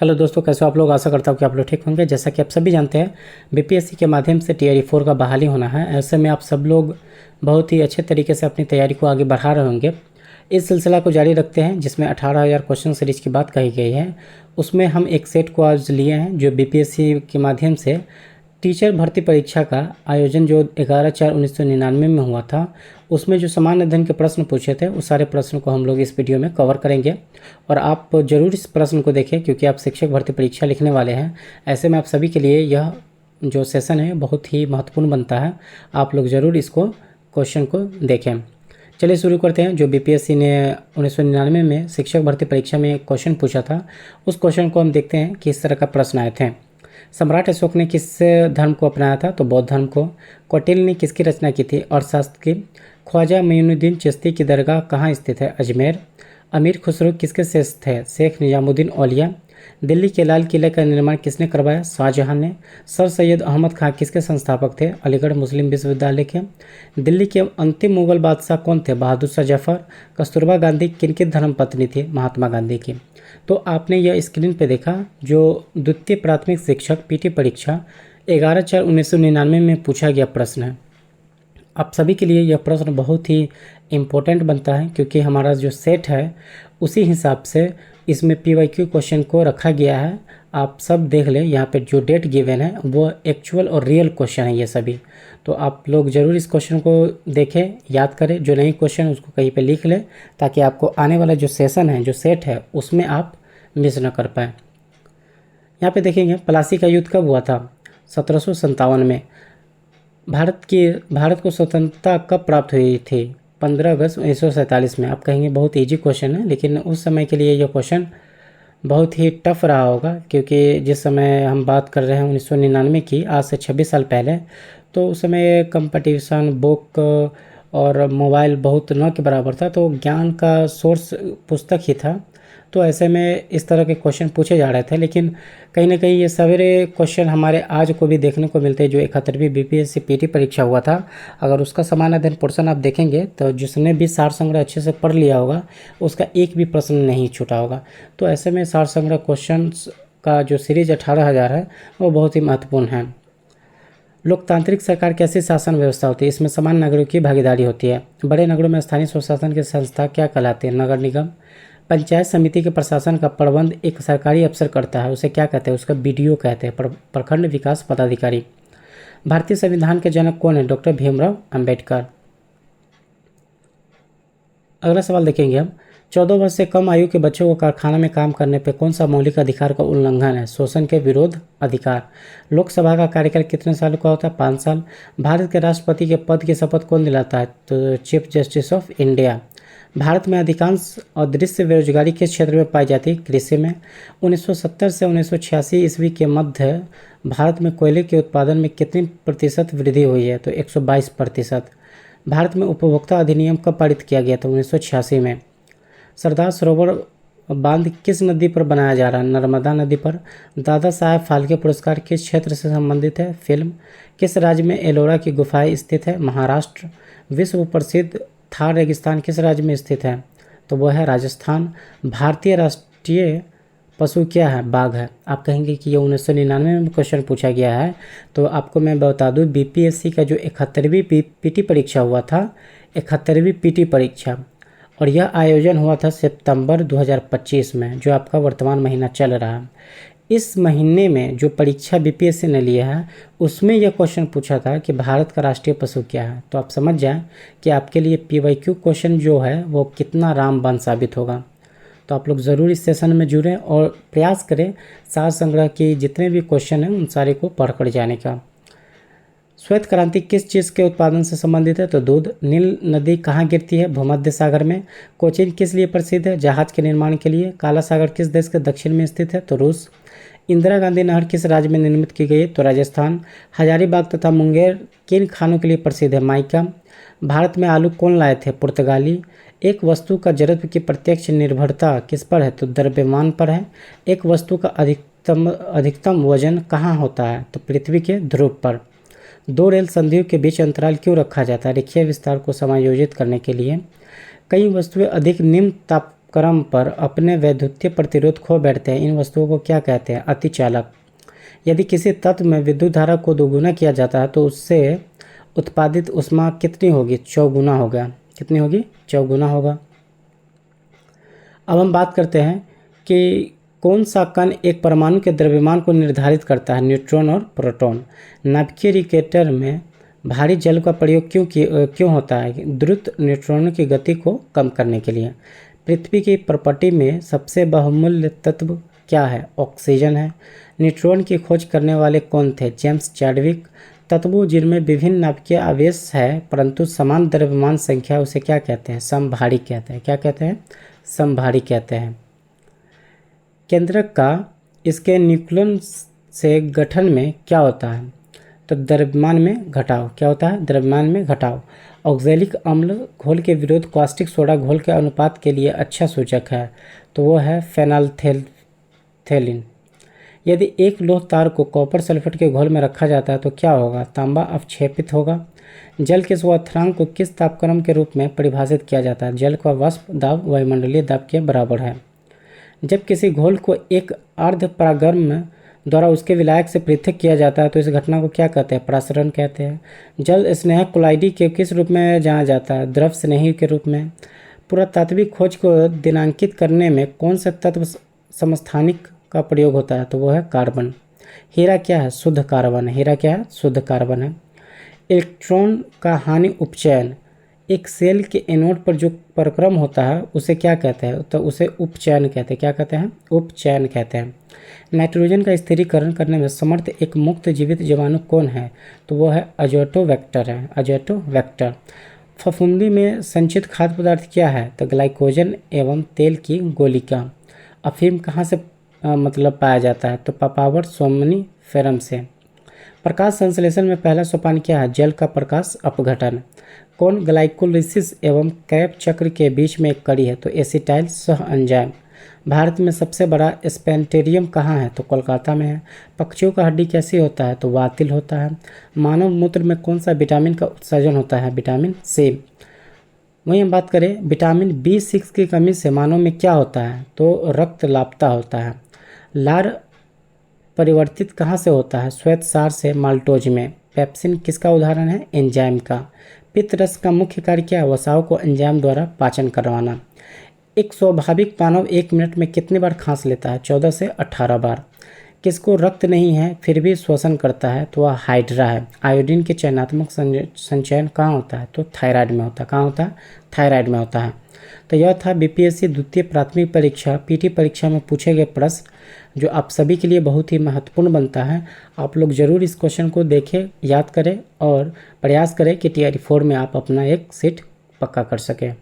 Hello दोस्तों, कैसे हो आप लोग। आशा करता हूँ कि आप लोग ठीक होंगे। जैसा कि आप सभी जानते हैं, बीपीएससी के माध्यम से टीआरई 4 का बहाली होना है। ऐसे में आप सब लोग बहुत ही अच्छे तरीके से अपनी तैयारी को आगे बढ़ा रहे होंगे। इस सिलसिला को जारी रखते हैं जिसमें 18,000 क्वेश्चन सीरीज की बात कही गई है। उसमें हम एक सेट को आज लिए हैं जो बीपीएससी के माध्यम से टीचर भर्ती परीक्षा का आयोजन जो 11/4/1999 में हुआ था, उसमें जो सामान्य अध्ययन के प्रश्न पूछे थे उस सारे प्रश्न को हम लोग इस वीडियो में कवर करेंगे। और आप ज़रूर इस प्रश्न को देखें क्योंकि आप शिक्षक भर्ती परीक्षा लिखने वाले हैं। ऐसे में आप सभी के लिए यह जो सेशन है बहुत ही महत्वपूर्ण बनता है। आप लोग ज़रूर इसको क्वेश्चन को देखें। चलिए शुरू करते हैं। जो बीपीएससी ने 1999 में शिक्षक भर्ती परीक्षा में क्वेश्चन पूछा था, उस क्वेश्चन को हम देखते हैं कि इस तरह का प्रश्न आए थे। सम्राट अशोक ने किस धर्म को अपनाया था? तो बौद्ध धर्म को। कौटिल्य ने किसकी रचना की थी? अर्थशास्त्र की। ख्वाजा मोइनुद्दीन चिश्ती की दरगाह कहाँ स्थित है? अजमेर। अमीर खुसरो किसके शेष थे? शेख निजामुद्दीन औलिया। दिल्ली के लाल किले का निर्माण किसने करवाया? शाहजहां ने। सर सैयद अहमद खां किसके संस्थापक थे? अलीगढ़ मुस्लिम विश्वविद्यालय के। दिल्ली के अंतिम मुगल बादशाह कौन थे? बहादुर शाह जफर। कस्तूरबा गांधी किनकी धर्मपत्नी थी? महात्मा गांधी की। तो आपने यह स्क्रीन पे देखा जो द्वितीय प्राथमिक शिक्षक पीटी परीक्षा 11/4/1999 में पूछा गया प्रश्न है। आप सभी के लिए यह प्रश्न बहुत ही इम्पोर्टेंट बनता है क्योंकि हमारा जो सेट है उसी हिसाब से इसमें पीवाईक्यू क्वेश्चन को रखा गया है। आप सब देख लें, यहाँ पे जो डेट गिवन है वो एक्चुअल और रियल क्वेश्चन है ये सभी। तो आप लोग ज़रूर इस क्वेश्चन को देखें, याद करें। जो नहीं क्वेश्चन उसको कहीं पे लिख लें ताकि आपको आने वाला जो सेशन है, जो सेट है, उसमें आप मिस न कर पाएँ। यहाँ पे देखेंगे प्लासी का युद्ध कब हुआ था? 1757 में। भारत को स्वतंत्रता कब प्राप्त हुई थी? 15 अगस्त 1947 में। आप कहेंगे बहुत इजी क्वेश्चन है, लेकिन उस समय के लिए यह क्वेश्चन बहुत ही टफ रहा होगा क्योंकि जिस समय हम बात कर रहे हैं 1999 की, आज से 26 साल पहले, तो उस समय कंपटीशन बुक और मोबाइल बहुत न के बराबर था, तो ज्ञान का सोर्स पुस्तक ही था। तो ऐसे में इस तरह के क्वेश्चन पूछे जा रहे थे, लेकिन कहीं ना कहीं ये सवेरे क्वेश्चन हमारे आज को भी देखने को मिलते हैं। जो 71वीं बीपीएससी पीटी परीक्षा हुआ था, अगर उसका समान अध्ययन पोर्शन आप देखेंगे तो जिसने भी सार संग्रह अच्छे से पढ़ लिया होगा उसका एक भी प्रश्न नहीं छूटा होगा। तो ऐसे में सार संग्रह क्वेश्चन का जो सीरीज 18,000 है वो बहुत ही महत्वपूर्ण है। लोकतांत्रिक सरकार कैसी शासन व्यवस्था होती है? इसमें समान नागरिकों की भागीदारी होती है। बड़े नगरों में स्थानीय स्वशासन की संस्था क्या कहलाती है? नगर निगम। पंचायत समिति के प्रशासन का प्रबंध एक सरकारी अफसर करता है, उसे क्या कहते हैं? उसका बीडीओ कहते हैं, प्रखंड विकास पदाधिकारी। भारतीय संविधान के जनक कौन है? डॉक्टर भीमराव अंबेडकर। अगला सवाल देखेंगे हम। 14 वर्ष से कम आयु के बच्चों को कारखाना में काम करने पर कौन सा मौलिक अधिकार का उल्लंघन है? शोषण के विरोध अधिकार। लोकसभा का कार्यकाल कितने साल का होता है? 5 साल। भारत के राष्ट्रपति के पद की शपथ कौन दिलाता है? तो chief justice of India. Bharat में अधिकांश अदृश्य बेरोजगारी किस क्षेत्र में पाई जाती है? कृषि में। 1970 से 1986 ईस्वी के मध्य भारत में कोयले के उत्पादन में कितनी प्रतिशत वृद्धि हुई है? तो 122%। भारत में उपभोक्ता अधिनियम कब पारित किया गया था? 1986 में। सरदार सरोवर बांध किस नदी पर बनाया जा रहा है? नर्मदा नदी पर। दादा साहब फाल्के पुरस्कार किस क्षेत्र से संबंधित है? फिल्म। किस राज्य में एलोरा की गुफाएं स्थित है? महाराष्ट्र। विश्व प्रसिद्ध थार रेगिस्तान किस राज्य में स्थित है? तो वो है राजस्थान। भारतीय राष्ट्रीय पशु क्या है? बाघ है। आप कहेंगे कि ये 1999 में क्वेश्चन पूछा गया है, तो आपको मैं बता दूं बीपीएससी का जो 71वीं पीटी परीक्षा हुआ था, 71वीं पीटी परीक्षा, और यह आयोजन हुआ था सितंबर 2025 में, जो आपका वर्तमान महीना चल रहा है। इस महीने में जो परीक्षा बीपीएससी ने लिया है उसमें यह क्वेश्चन पूछा था कि भारत का राष्ट्रीय पशु क्या है। तो आप समझ जाएं कि आपके लिए पीवाईक्यू क्वेश्चन जो है वो कितना रामबाण साबित होगा। तो आप लोग ज़रूर इस सेशन में जुड़ें और प्रयास करें सार संग्रह के जितने भी क्वेश्चन हैं उन सारे को पढ़ कर जाने का। श्वेत क्रांति किस चीज़ के उत्पादन से संबंधित है? तो दूध। नील नदी कहाँ गिरती है? भूमध्य सागर में। कोचीन किस लिए प्रसिद्ध है? जहाज के निर्माण के लिए। काला सागर किस देश के दक्षिण में स्थित है? तो रूस। इंदिरा गांधी नहर किस राज्य में निर्मित की गई है? तो राजस्थान। हजारीबाग तथा मुंगेर किन खानों के लिए प्रसिद्ध है? माइका। भारत में आलू कौन लाए थे? पुर्तगाली। एक वस्तु का जड़त्व की प्रत्यक्ष निर्भरता किस पर है? तो द्रव्यमान पर है। एक वस्तु का अधिकतम वजन कहाँ होता है? तो पृथ्वी के ध्रुव पर। दो रेल संधियों के बीच अंतराल क्यों रखा जाता है? रेखीय विस्तार को समायोजित करने के लिए। कई वस्तुएं अधिक निम्न ताप क्रम पर अपने वैद्युतीय प्रतिरोध खो बैठते हैं, इन वस्तुओं को क्या कहते हैं? अतिचालक। यदि किसी तत्व में विद्युत धारा को दोगुना किया जाता है तो उससे उत्पादित ऊष्मा कितनी होगी? चौगुना होगा। कितनी होगी? चौगुना होगा। अब हम बात करते हैं कि कौन सा कण एक परमाणु के द्रव्यमान को निर्धारित करता है? न्यूट्रॉन और प्रोटॉन। नाभिकीय रिएक्टर में भारी जल का प्रयोग क्यों होता है? द्रुत न्यूट्रॉनों की गति को कम करने के लिए। पृथ्वी की प्रॉपर्टी में सबसे बहुमूल्य तत्व क्या है? ऑक्सीजन है। न्यूट्रॉन की खोज करने वाले कौन थे? James Chadwick. तत्वों जिनमें विभिन्न नाभिकीय आवेश है परंतु समान द्रव्यमान संख्या, उसे क्या कहते हैं? समभारी कहते हैं। क्या कहते हैं? समभारी कहते हैं। केंद्रक का इसके न्यूक्लियन से गठन में क्या होता है? तो द्रव्यमान में घटाव। क्या होता है? द्रव्यमान में घटाव। ऑक्जेलिक अम्ल घोल के विरुद्ध कास्टिक सोडा घोल के अनुपात के लिए अच्छा सूचक है, तो वो है फेनोल्फथेलिन। यदि एक लोह तार को कॉपर सल्फेट के घोल में रखा जाता है तो क्या होगा? तांबा अवक्षेपित होगा। जल के स्वस्थानांक को किस तापक्रम के रूप में परिभाषित किया जाता है? जल का वाष्प दाब वायुमंडलीय दाब के बराबर है। जब किसी घोल को एक अर्ध परागर्म द्वारा उसके विलायक से पृथक किया जाता है तो इस घटना को क्या कहते हैं? प्रसरण कहते हैं। जल स्नेह क्लोराइड के किस रूप में जाना जाता है? द्रव स्नेही के रूप में। पुरातात्विक खोज को दिनांकित करने में कौन सा तत्व समस्थानिक का प्रयोग होता है? तो वो है कार्बन। हीरा क्या है? शुद्ध कार्बन है। हीरा क्या है? शुद्ध कार्बन है। इलेक्ट्रॉन का हानि उपचयन। एक सेल के एनोड पर जो परक्रम होता है उसे क्या कहते हैं? तो उसे उपचयन कहते हैं। क्या कहते हैं? उपचयन कहते हैं। नाइट्रोजन का स्थिरीकरण करने में समर्थ एक मुक्त जीवित जीवाणु कौन है? तो वो है अजोटोबैक्टर है। अजोटोबैक्टर। फफूंदी में संचित खाद्य पदार्थ क्या है? तो ग्लाइकोजन एवं तेल की गोलिका। अफीम कहाँ से पाया जाता है? तो पापावर सोमनीफेरम से। प्रकाश संश्लेषण में पहला सोपान क्या है? जल का प्रकाश अपघटन। कौन ग्लाइकोलिसिस एवं क्रैब चक्र के बीच में एक कड़ी है? तो एसिटाइल सह एंजाइम। भारत में सबसे बड़ा स्पेंटेरियम कहाँ है? तो कोलकाता में है। पक्षियों का हड्डी कैसी होता है? तो वातिल होता है। मानव मूत्र में कौन सा विटामिन का उत्सर्जन होता है? Vitamin C. वहीं हम बात करें विटामिन B6 की कमी से मानव में क्या होता है? तो रक्तलापता होता है। लार परिवर्तित कहाँ से होता है? श्वेतसार से माल्टोज में। पेप्सिन किसका उदाहरण है? एंजाइम का। पित्त रस का मुख्य कार्य क्या है? वसाओं को एंजाइम द्वारा पाचन करवाना। एक स्वाभाविक मानव 1 मिनट में कितनी बार खांस लेता है? 14 से 18 बार। किसको रक्त नहीं है फिर भी श्वसन करता है? तो वह हाइड्रा है। आयोडीन के चयनात्मक संचयन कहाँ होता है? तो थायराइड में होता है। कहाँ होता है? थायराइड में होता है। तो यह था बीपीएससी द्वितीय प्राथमिक परीक्षा पीटी परीक्षा में पूछे गए प्रश्न, जो आप सभी के लिए बहुत ही महत्वपूर्ण बनता है। आप लोग ज़रूर इस क्वेश्चन को देखें, याद करें और प्रयास करें कि TR4 में आप अपना एक सीट पक्का कर सकें।